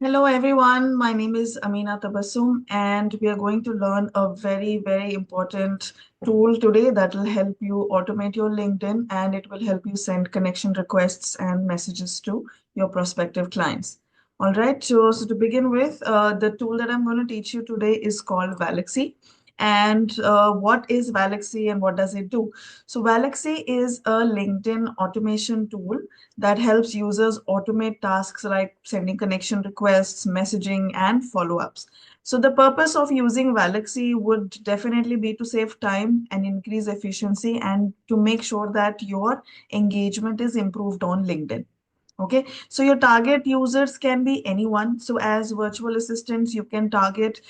Hello everyone, my name is Amina Tabassum and we are going to learn a very important tool today that will help you automate your LinkedIn and it will help you send connection requests and messages to your prospective clients. All right, so to begin with, the tool that I'm going to teach you today is called Waalaxy. And what is Waalaxy and what does it do? So Waalaxy is a LinkedIn automation tool that helps users automate tasks like sending connection requests, messaging, and follow-ups. So the purpose of using Waalaxy would definitely be to save time and increase efficiency and to make sure that your engagement is improved on LinkedIn. Okay, so your target users can be anyone. So as virtual assistants, you can target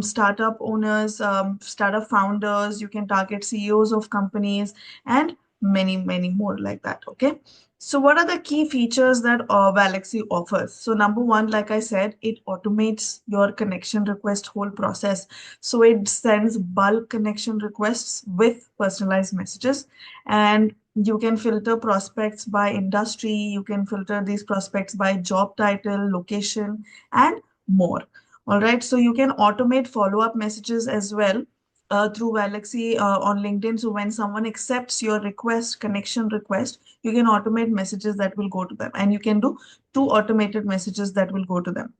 startup owners, startup founders, you can target CEOs of companies, and many more like that. Okay, so what are the key features that Waalaxy offers? So number one, like I said, it automates your connection request whole process. So it sends bulk connection requests with personalized messages, and you can filter prospects by industry, you can filter these prospects by job title, location, and more. All right, so you can automate follow-up messages as well through Waalaxy on LinkedIn. So when someone accepts your request, connection request, you can automate messages that will go to them, and you can do two automated messages that will go to them.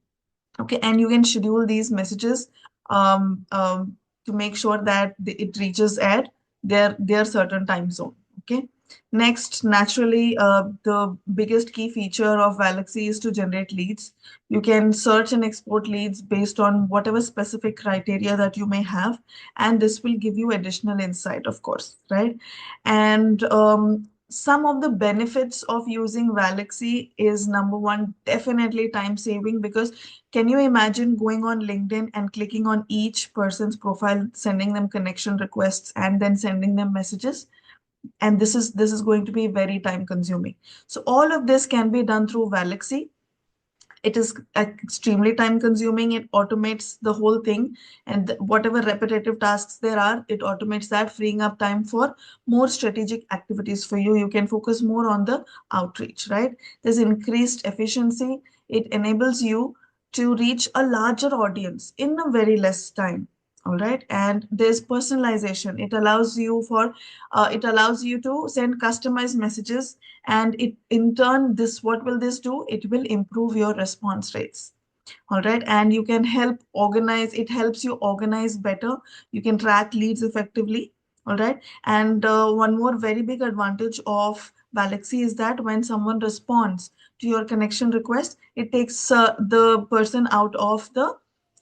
Okay, and you can schedule these messages to make sure that it reaches at their certain time zone. Okay. Next, naturally, the biggest key feature of Waalaxy is to generate leads. You can search and export leads based on whatever specific criteria that you may have, and this will give you additional insight, of course, right? And some of the benefits of using Waalaxy is number one, definitely time saving, because can you imagine going on LinkedIn and clicking on each person's profile, sending them connection requests, and then sending them messages? And this is going to be very time consuming. So all of this can be done through Waalaxy. It is extremely time consuming. It automates the whole thing, and whatever repetitive tasks there are, it automates that, freeing up time for more strategic activities for you. You can focus more on the outreach, right? There's increased efficiency. It enables you to reach a larger audience in a very less time. All right, and there's personalization. It allows you to send customized messages, and it in turn, this what will this do? It will improve your response rates. All right, and you can help organize. It helps you organize better. You can track leads effectively. All right, and one more very big advantage of Galaxy is that when someone responds to your connection request, it takes the person out of the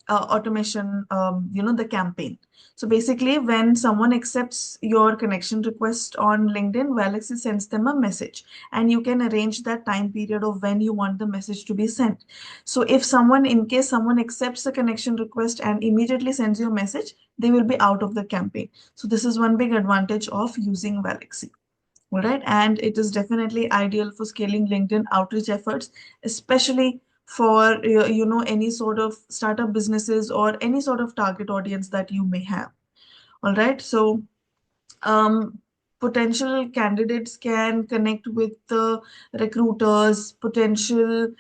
automation, the campaign. So basically, when someone accepts your connection request on LinkedIn, Waalaxy sends them a message, and you can arrange that time period of when you want the message to be sent. So if someone, in case someone accepts the connection request and immediately sends you a message, they will be out of the campaign. So this is one big advantage of using Waalaxy. All right, and it is definitely ideal for scaling LinkedIn outreach efforts, especially for any sort of startup businesses or any sort of target audience that you may have. All right, so um, potential candidates can connect with the recruiters, potential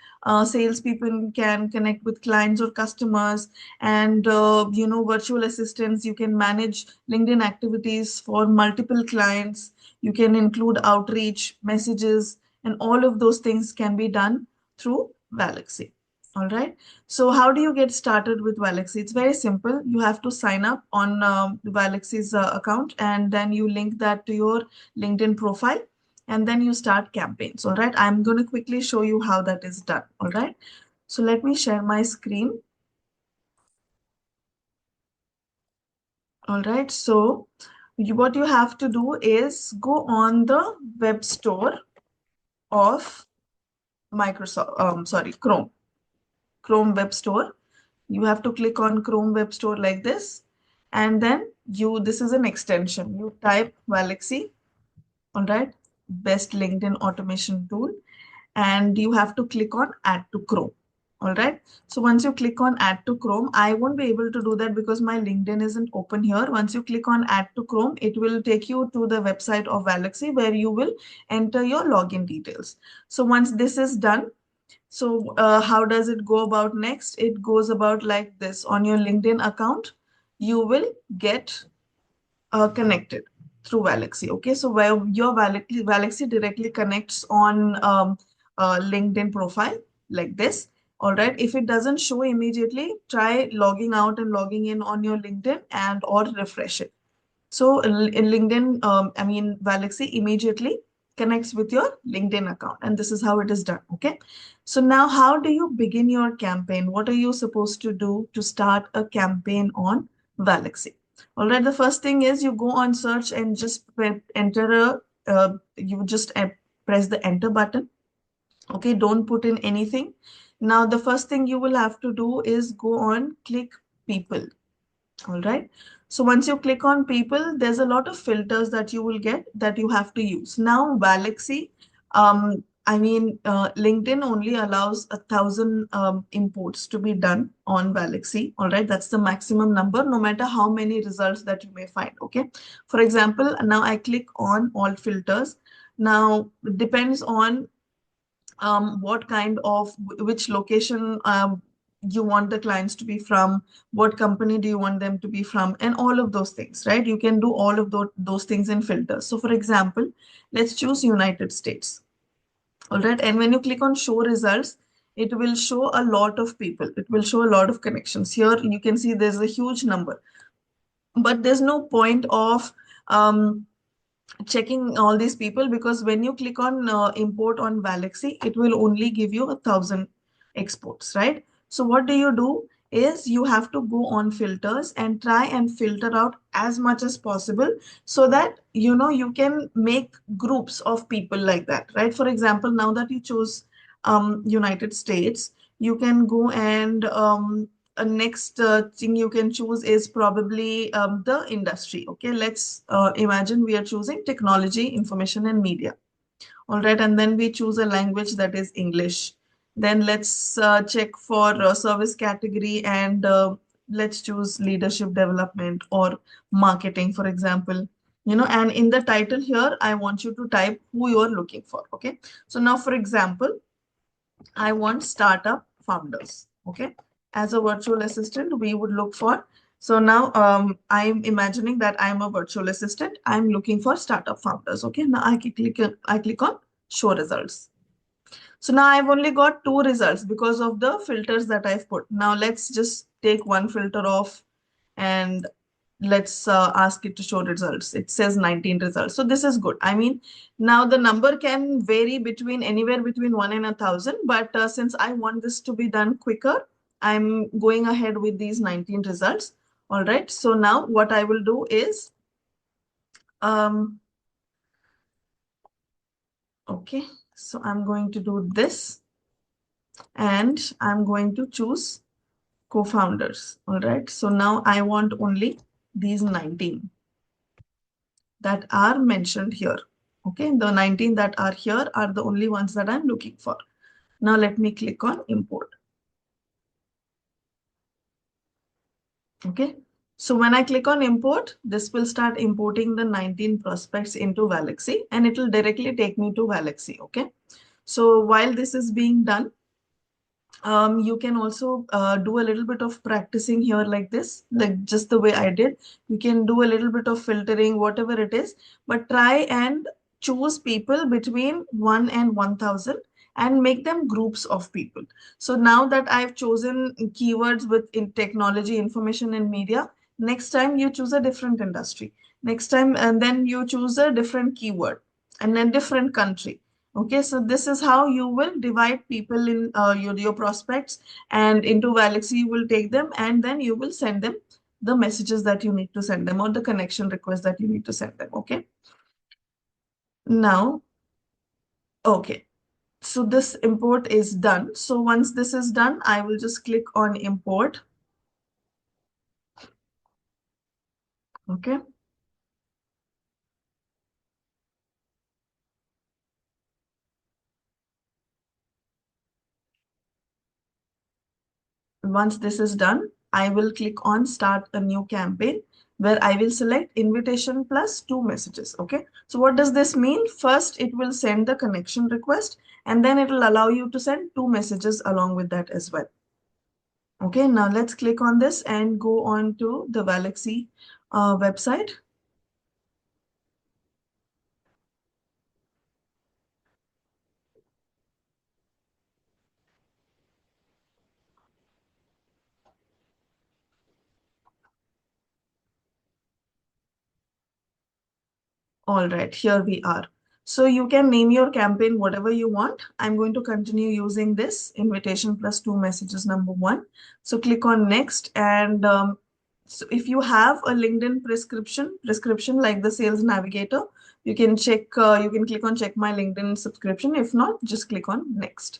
salespeople can connect with clients or customers, and virtual assistants. You can manage LinkedIn activities for multiple clients. You can include outreach, messages, and all of those things can be done through Waalaxy. All right. So how do you get started with Waalaxy? It's very simple. You have to sign up on Waalaxy's account, and then you link that to your LinkedIn profile, and then you start campaigns. All right. I'm going to quickly show you how that is done. All right. So let me share my screen. All right. So what you have to do is go on the web store of Microsoft, Chrome Web Store. You have to click on Chrome Web Store like this, and then this is an extension. You type Waalaxy, all right, best LinkedIn automation tool, and you have to click on Add to Chrome. All right. So once you click on Add to Chrome, I won't be able to do that because my LinkedIn isn't open here. Once you click on Add to Chrome, it will take you to the website of Waalaxy where you will enter your login details. So once this is done, So how does it go about next? It goes about like this. On your LinkedIn account, you will get connected through Waalaxy. Okay, so where your Waalaxy directly connects on LinkedIn profile like this. All right. If it doesn't show immediately, try logging out and logging in on your LinkedIn and or refresh it. So in LinkedIn, Waalaxy immediately connects with your LinkedIn account, and this is how it is done. Okay. So now, how do you begin your campaign? What are you supposed to do to start a campaign on Waalaxy? All right. The first thing is you go on search and just enter a. You just press the enter button. Okay. Don't put in anything. Now, the first thing you will have to do is go on click people. All right. So once you click on people, there's a lot of filters that you will get that you have to use. Now, Waalaxy, LinkedIn only allows 1,000 imports to be done on Waalaxy. All right. That's the maximum number, no matter how many results that you may find. Okay. For example, now I click on all filters. Now, it depends on what kind of which location you want the clients to be from, what company do you want them to be from, and all of those things, right? You can do all of those things in filters. So for example, let's choose United States. All right. And when you click on show results, it will show a lot of people. It will show a lot of connections. Here you can see there's a huge number, but there's no point of checking all these people, because when you click on import on Waalaxy, it will only give you 1,000 exports, right? So what do you do is you have to go on filters and try and filter out as much as possible, so that you can make groups of people like that, right? For example, now that you chose United States, you can go and next thing you can choose is probably the industry. Okay, let's imagine we are choosing technology, information, and media. All right, and then we choose a language that is English. Then let's check for service category and let's choose leadership development or marketing, for example. And in the title here, I want you to type who you're looking for. Okay, so now, for example, I want startup founders. Okay. As a virtual assistant, we would look for. So now I'm imagining that I'm a virtual assistant. I'm looking for startup founders. Okay. Now I click on show results. So now I've only got two results because of the filters that I've put. Now let's just take one filter off and let's ask it to show results. It says 19 results. So this is good. I mean, now the number can vary between anywhere between 1 and 1,000. But since I want this to be done quicker, I'm going ahead with these 19 results. All right. So now what I will do is, um, okay, so I'm going to do this and I'm going to choose co-founders. All right. So now I want only these 19 that are mentioned here. Okay. The 19 that are here are the only ones that I'm looking for. Now let me click on import. Okay. So when I click on import, this will start importing the 19 prospects into Waalaxy and it will directly take me to Waalaxy. Okay. So while this is being done, you can also do a little bit of practicing here like this, like just the way I did. You can do a little bit of filtering, whatever it is, but try and choose people between 1 and 1,000 and make them groups of people. So now that I've chosen keywords with in technology, information, and media, next time you choose a different industry. Next time, and then you choose a different keyword and then different country. Okay, so this is how you will divide people in your prospects, and into Waalaxy you will take them and then you will send them the messages that you need to send them or the connection request that you need to send them. Okay. Now, okay. So this import is done. So once this is done, I will just click on import. Okay. Once this is done, I will click on start a new campaign. where I will select invitation plus two messages. Okay. So what does this mean? First, it will send the connection request, and then it will allow you to send two messages along with that as well. Okay. Now let's click on this and go on to the Waalaxy website. All right, here we are. So you can name your campaign whatever you want. I'm going to continue using this invitation plus two messages number one. So click on next. And so if you have a LinkedIn prescription like the sales navigator, you can check, you can click on check my LinkedIn subscription. If not, just click on next.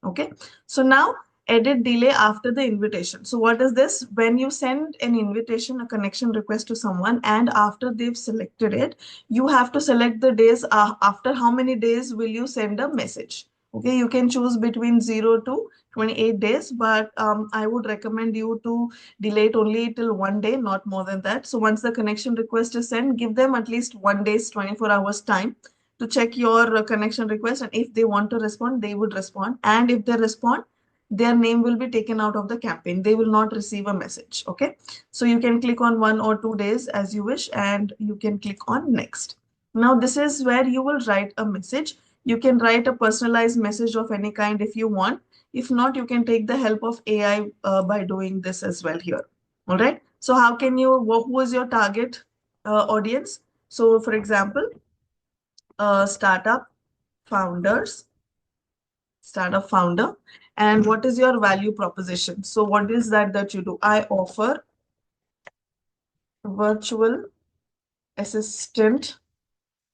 Okay. So now edit delay after the invitation. So what is this? When you send an invitation, a connection request to someone, and after they've selected it, you have to select the days after how many days will you send a message. Okay, you can choose between 0 to 28 days, but I would recommend you to delay it only till 1 day, not more than that. So once the connection request is sent, give them at least 1 day's 24 hours time to check your connection request, and if they want to respond, they would respond, and if they respond, their name will be taken out of the campaign. They will not receive a message. Okay, so you can click on 1 or 2 days as you wish, and you can click on next. Now this is where you will write a message. You can write a personalized message of any kind if you want. If not, you can take the help of AI by doing this as well here. All right, so how can you, who is your target audience? So for example, startup founders, startup founder. And what is your value proposition? So what is that you do? I offer virtual assistant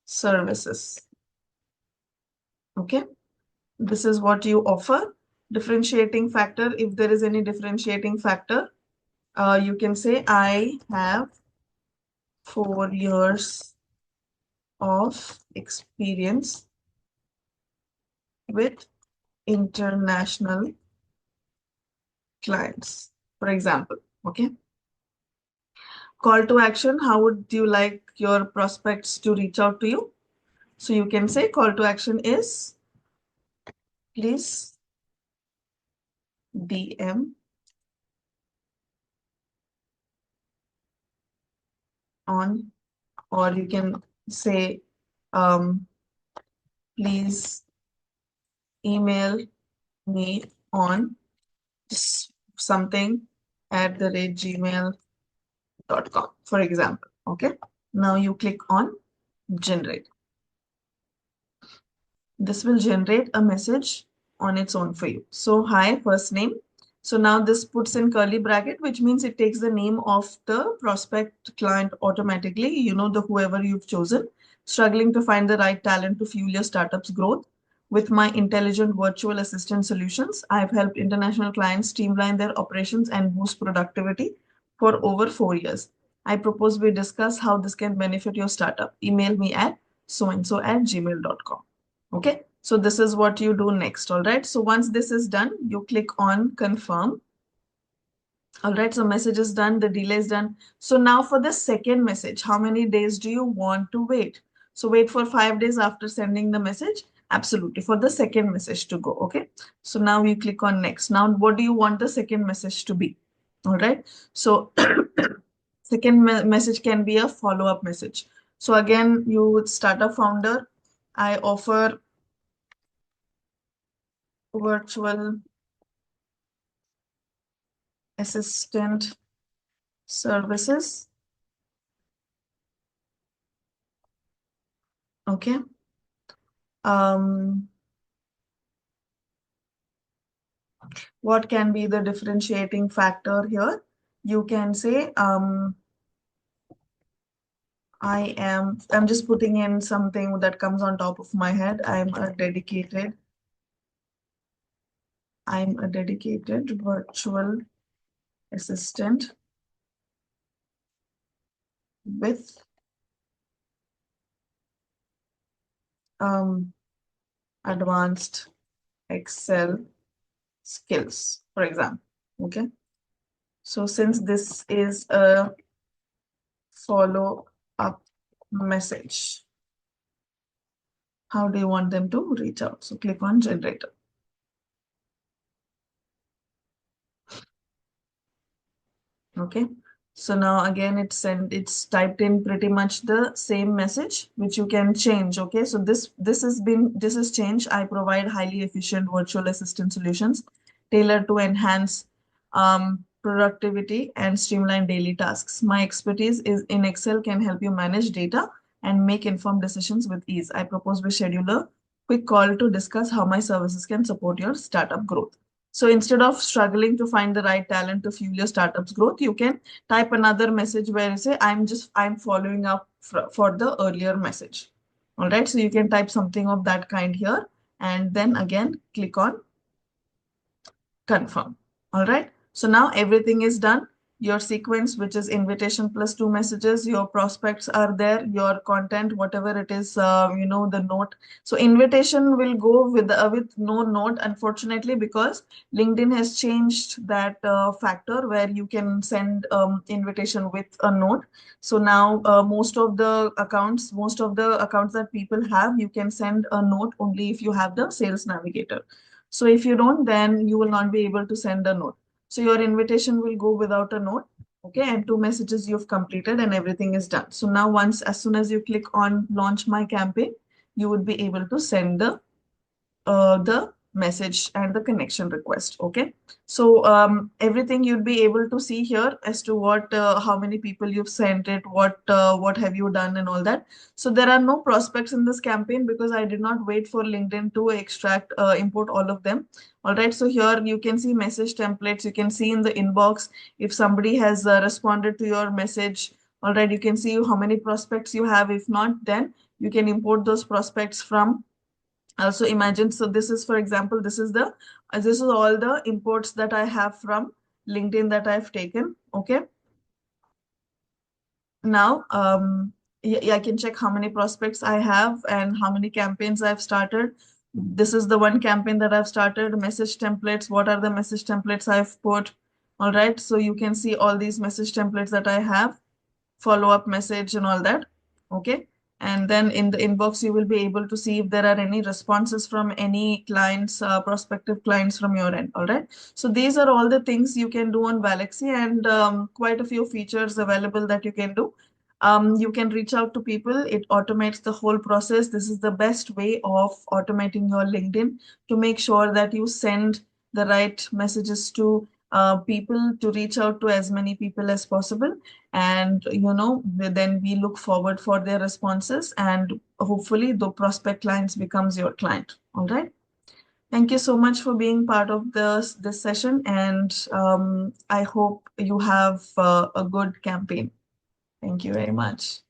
services. Okay, this is what you offer. Differentiating factor, if there is any differentiating factor, you can say I have 4 years of experience with international clients, for example. Okay. Call to action, how would you like your prospects to reach out to you? So you can say call to action is please DM on, or you can say please email me on something at the rate gmail.com, for example. Okay, now you click on generate. This will generate a message on its own for you. So hi, first name. So now this puts in curly bracket, which means it takes the name of the prospect client automatically, you know, the whoever you've chosen. Struggling to find the right talent to fuel your startup's growth. With my intelligent virtual assistant solutions, I've helped international clients streamline their operations and boost productivity for over 4 years. I propose we discuss how this can benefit your startup. Email me at so-and-so@gmail.com. Okay, so this is what you do next. All right, so once this is done, you click on confirm. All right, so message is done, the delay is done. So now for the second message, how many days do you want to wait? So wait for 5 days after sending the message. Absolutely, for the second message to go. Okay, so now you click on next. Now what do you want the second message to be? All right, so second message can be a follow-up message. So again, you would start a founder. I offer virtual assistant services. Okay. Um, what can be the differentiating factor here? You can say, I'm just putting in something that comes on top of my head. I'm a dedicated virtual assistant with um, advanced Excel skills, for example. Okay. So since this is a follow up message. How do you want them to reach out? So click on generator. Okay. So now again it's typed in pretty much the same message which you can change. Okay. So this is changed. I provide highly efficient virtual assistant solutions tailored to enhance productivity and streamline daily tasks. My expertise is in Excel can help you manage data and make informed decisions with ease. I propose we schedule a quick call to discuss how my services can support your startup growth. So instead of struggling to find the right talent to fuel your startup's growth, you can type another message where you say, I'm following up for the earlier message. All right. So you can type something of that kind here and then again click on confirm. All right. So now everything is done. Your sequence, which is invitation plus two messages, your prospects are there, your content, whatever it is, the note. So invitation will go with no note, unfortunately, because LinkedIn has changed that factor where you can send invitation with a note. So now most of the accounts that people have, you can send a note only if you have the sales navigator. So if you don't, then you will not be able to send a note. So your invitation will go without a note. Okay, and two messages you've completed and everything is done. So now as soon as you click on launch my campaign, you would be able to send the message and the connection request. Okay. So everything you'd be able to see here as to how many people you've sent it, what have you done and all that. So there are no prospects in this campaign because I did not wait for LinkedIn to import all of them. All right. So here you can see message templates. You can see in the inbox if somebody has responded to your message. All right. You can see how many prospects you have. If not, then you can import those prospects from so imagine, so this is, for example, this is all the imports that I have from LinkedIn that I've taken. Okay. Now, I can check how many prospects I have and how many campaigns I've started. This is the one campaign that I've started, message templates. What are the message templates I've put? All right. So you can see all these message templates that I have, follow-up message and all that. Okay. And then in the inbox, you will be able to see if there are any responses from any clients, prospective clients from your end. All right. So these are all the things you can do on Waalaxy and quite a few features available that you can do. You can reach out to people. It automates the whole process. This is the best way of automating your LinkedIn to make sure that you send the right messages to people to reach out to as many people as possible. And, then we look forward for their responses and hopefully the prospect clients becomes your client. All right. Thank you so much for being part of this session. And I hope you have a good campaign. Thank you very much.